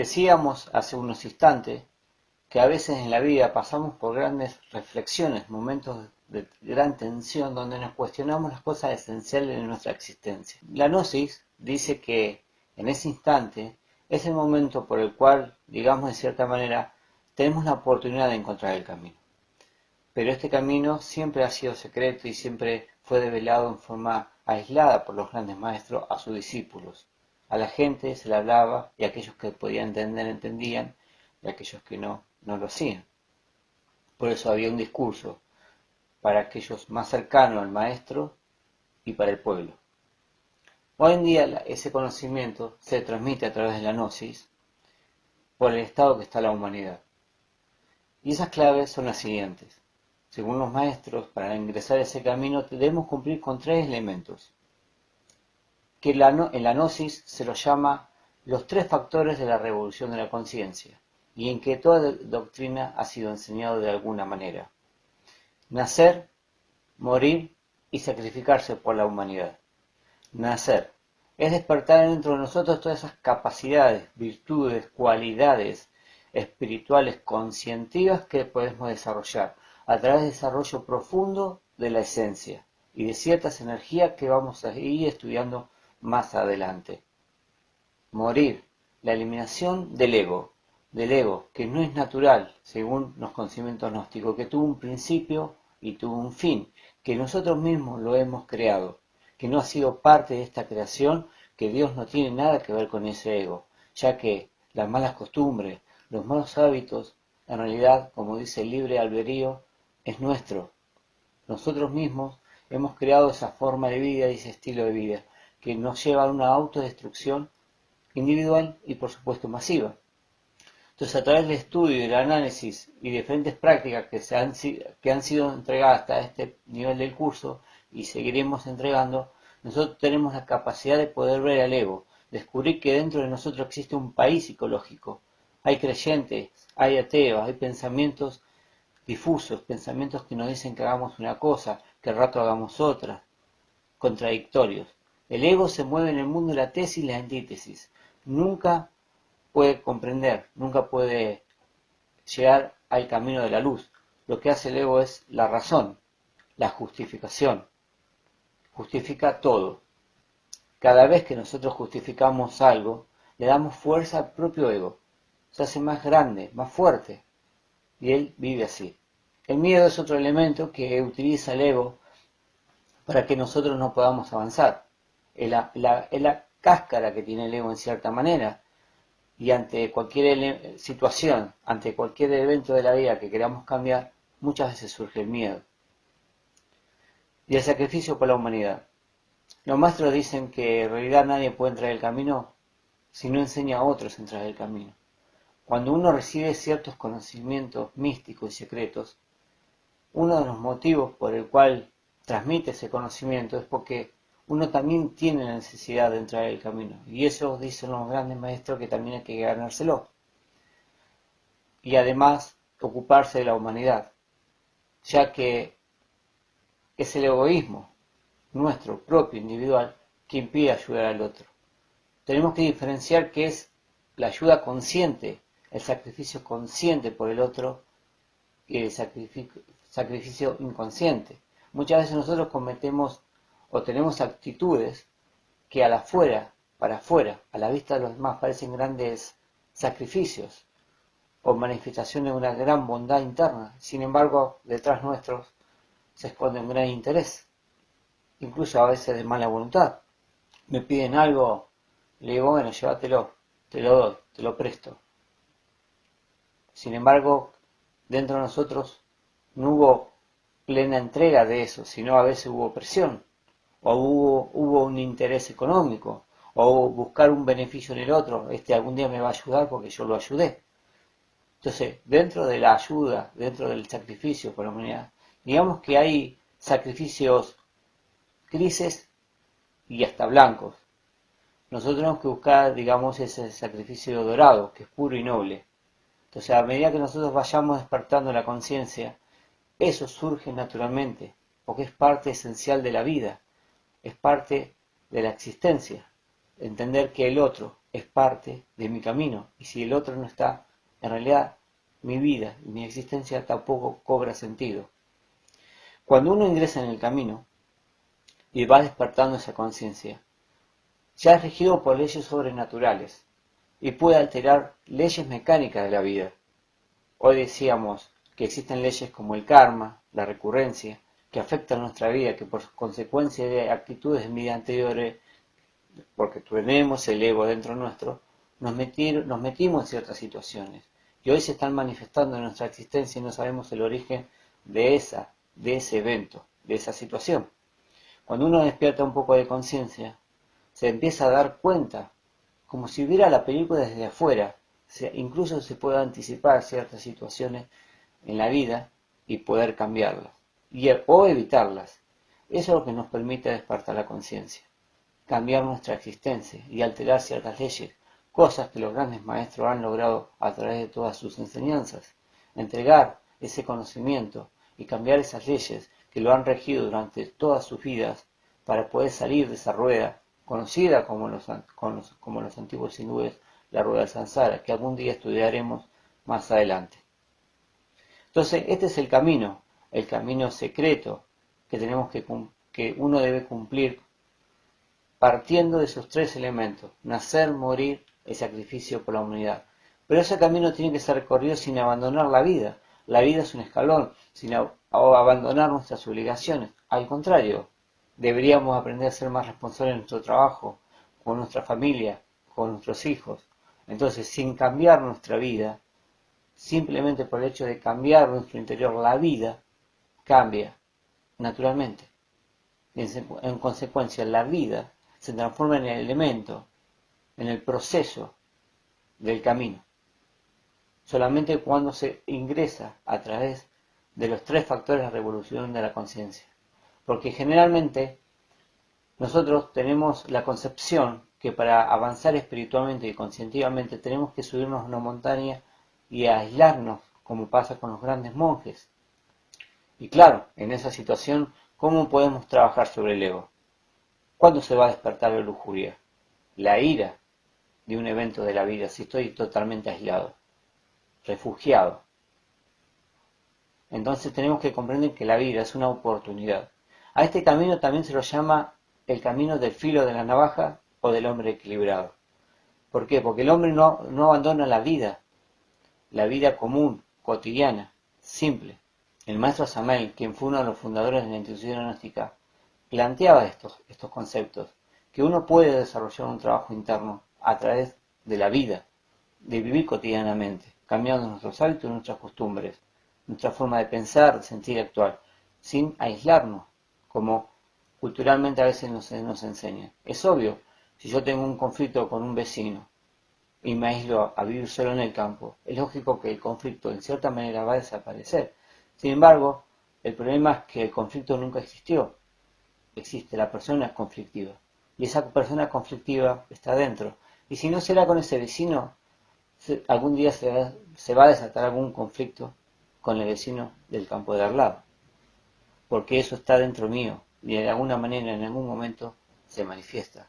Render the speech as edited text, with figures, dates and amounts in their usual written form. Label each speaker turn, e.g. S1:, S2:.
S1: Decíamos hace unos instantes que a veces en la vida pasamos por grandes reflexiones, momentos de gran tensión donde nos cuestionamos las cosas esenciales de nuestra existencia. La Gnosis dice que en ese instante es el momento por el cual, digamos de cierta manera, tenemos la oportunidad de encontrar el camino. Pero este camino siempre ha sido secreto y siempre fue develado en forma aislada por los grandes maestros a sus discípulos. A la gente se le hablaba y aquellos que podían entender entendían y aquellos que no lo hacían. Por eso había un discurso para aquellos más cercanos al maestro y para el pueblo. Hoy en día ese conocimiento se transmite a través de la gnosis por el estado que está la humanidad. Y esas claves son las siguientes. Según los maestros, para ingresar a ese camino debemos cumplir con 3 elementos, que en la gnosis se los llama los 3 factores de la revolución de la conciencia, y en que toda doctrina ha sido enseñado de alguna manera. Nacer, morir y sacrificarse por la humanidad. Nacer es despertar dentro de nosotros todas esas capacidades, virtudes, cualidades espirituales conscientivas que podemos desarrollar a través del desarrollo profundo de la esencia y de ciertas energías que vamos a ir estudiando más adelante. Morir, la eliminación del ego que no es natural según los conocimientos gnósticos, que tuvo un principio y tuvo un fin, que nosotros mismos lo hemos creado, que no ha sido parte de esta creación, que Dios no tiene nada que ver con ese ego, ya que las malas costumbres, los malos hábitos, en realidad, como dice el libre albedrío, es nuestro. Nosotros mismos hemos creado esa forma de vida y ese estilo de vida, que nos lleva a una autodestrucción individual y por supuesto masiva. Entonces, a través del estudio y del análisis y diferentes prácticas que han sido entregadas hasta este nivel del curso y seguiremos entregando, nosotros tenemos la capacidad de poder ver al ego, descubrir que dentro de nosotros existe un país psicológico. Hay creyentes, hay ateos, hay pensamientos difusos, pensamientos que nos dicen que hagamos una cosa, que al rato hagamos otra, contradictorios. El ego se mueve en el mundo de la tesis y la antítesis. Nunca puede comprender, nunca puede llegar al camino de la luz. Lo que hace el ego es la razón, la justificación. Justifica todo. Cada vez que nosotros justificamos algo, le damos fuerza al propio ego. Se hace más grande, más fuerte. Y él vive así. El miedo es otro elemento que utiliza el ego para que nosotros no podamos avanzar. Es la cáscara que tiene el ego en cierta manera. Y ante cualquier situación, ante cualquier evento de la vida que queramos cambiar, muchas veces surge el miedo. Y el sacrificio por la humanidad. Los maestros dicen que en realidad nadie puede entrar en el camino si no enseña a otros a entrar en el camino. Cuando uno recibe ciertos conocimientos místicos y secretos, uno de los motivos por el cual transmite ese conocimiento es porque uno también tiene la necesidad de entrar en el camino. Y eso dicen los grandes maestros que también hay que ganárselo. Y además ocuparse de la humanidad, ya que es el egoísmo nuestro propio individual que impide ayudar al otro. Tenemos que diferenciar qué es la ayuda consciente, el sacrificio consciente por el otro y el sacrificio inconsciente. Muchas veces nosotros cometemos o tenemos actitudes que para afuera, a la vista de los demás parecen grandes sacrificios o manifestaciones de una gran bondad interna. Sin embargo, detrás nuestros se esconde un gran interés, incluso a veces de mala voluntad. Me piden algo, le digo, bueno, llévatelo, te lo doy, te lo presto. Sin embargo, dentro de nosotros no hubo plena entrega de eso, sino a veces hubo presión, o hubo un interés económico, o buscar un beneficio en el otro, algún día me va a ayudar porque yo lo ayudé. Entonces, dentro de la ayuda, dentro del sacrificio por la humanidad, digamos que hay sacrificios grises y hasta blancos. Nosotros tenemos que buscar, digamos, ese sacrificio dorado, que es puro y noble. Entonces, a medida que nosotros vayamos despertando la conciencia, eso surge naturalmente, porque es parte esencial de la vida, es parte de la existencia. Entender que el otro es parte de mi camino. Y si el otro no está, en realidad mi vida y mi existencia tampoco cobra sentido. Cuando uno ingresa en el camino y va despertando esa conciencia, ya es regido por leyes sobrenaturales y puede alterar leyes mecánicas de la vida. Hoy decíamos que existen leyes como el karma, la recurrencia, que afectan nuestra vida, que por consecuencia de actitudes de vida anteriores, porque tenemos el ego dentro nuestro, nos metimos en ciertas situaciones. Y hoy se están manifestando en nuestra existencia y no sabemos el origen de ese evento, de esa situación. Cuando uno despierta un poco de conciencia, se empieza a dar cuenta, como si viera la película desde afuera. Incluso se puede anticipar ciertas situaciones en la vida y poder cambiarlas, o evitarlas. Eso es lo que nos permite despertar la conciencia, cambiar nuestra existencia y alterar ciertas leyes, cosas que los grandes maestros han logrado a través de todas sus enseñanzas. Entregar ese conocimiento y cambiar esas leyes que lo han regido durante todas sus vidas para poder salir de esa rueda, conocida como los antiguos hindúes, la rueda del samsara, que algún día estudiaremos más adelante. Entonces, este es el camino secreto que que uno debe cumplir partiendo de esos tres elementos: nacer, morir y sacrificio por la humanidad. Pero ese camino tiene que ser recorrido sin abandonar la vida. La vida es un escalón, sin abandonar nuestras obligaciones. Al contrario, deberíamos aprender a ser más responsables en nuestro trabajo, con nuestra familia, con nuestros hijos. Entonces, sin cambiar nuestra vida, simplemente por el hecho de cambiar nuestro interior, la vida cambia naturalmente. En consecuencia, la vida se transforma en el elemento, en el proceso del camino. Solamente cuando se ingresa a través de los tres factores de revolución de la conciencia. Porque generalmente nosotros tenemos la concepción que para avanzar espiritualmente y conscientivamente tenemos que subirnos a una montaña y aislarnos, como pasa con los grandes monjes. Y claro, en esa situación, ¿cómo podemos trabajar sobre el ego? ¿Cuándo se va a despertar la lujuria? La ira de un evento de la vida, si estoy totalmente aislado, refugiado. Entonces tenemos que comprender que la vida es una oportunidad. A este camino también se lo llama el camino del filo de la navaja o del hombre equilibrado. ¿Por qué? Porque el hombre no abandona la vida común, cotidiana, simple. El maestro Samael, quien fue uno de los fundadores de la institución gnóstica, planteaba estos conceptos, que uno puede desarrollar un trabajo interno a través de la vida, de vivir cotidianamente, cambiando nuestros hábitos, nuestras costumbres, nuestra forma de pensar, de sentir y actuar, sin aislarnos, como culturalmente a veces nos enseña. Es obvio, si yo tengo un conflicto con un vecino y me aíslo a vivir solo en el campo, es lógico que el conflicto en cierta manera va a desaparecer. Sin embargo, el problema es que el conflicto nunca existió. Existe, la persona es conflictiva. Y esa persona conflictiva está dentro. Y si no será con ese vecino, algún día se va a desatar algún conflicto con el vecino del campo de al lado. Porque eso está dentro mío y de alguna manera en algún momento se manifiesta.